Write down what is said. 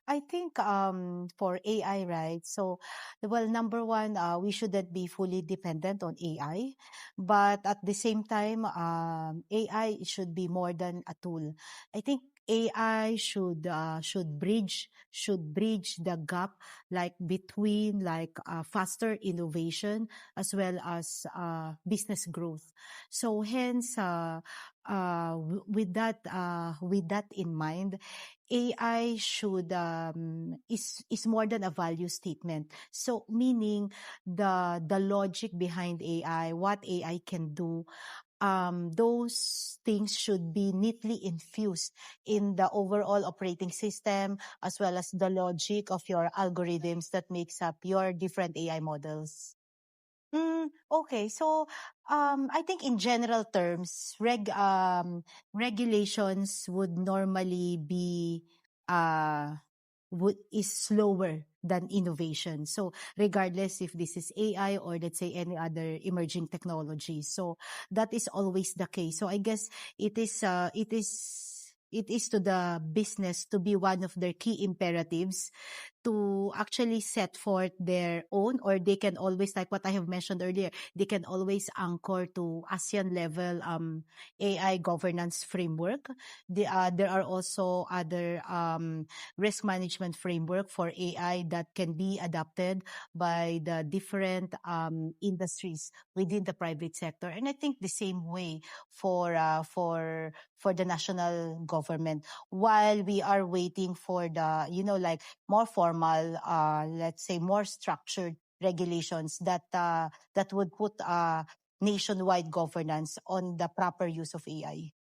I think for AI, right? So, well, number one, we shouldn't be fully dependent on AI, but at the same time, AI should be more than a tool. I think AI should bridge the gap like between like faster innovation as well as business growth. So hence, with that in mind, AI is more than a value statement. So meaning the logic behind AI, what AI can do, those things should be neatly infused in the overall operating system as well as the logic of your algorithms that makes up your different AI models. Okay. So, I think in general terms, regulations would normally be, uh, is slower than innovation. So regardless if this is AI or let's say any other emerging technology. So that is always the case. So I guess it is to the business to be one of their key imperatives to actually set forth their own, or they can always, like what I have mentioned earlier, they can always anchor to ASEAN level AI governance framework. There are also other risk management framework for AI that can be adopted by the different industries within the private sector. And I think the same way for the national government, while we are waiting for the, like more formal, let's say more structured regulations that would put nationwide governance on the proper use of AI.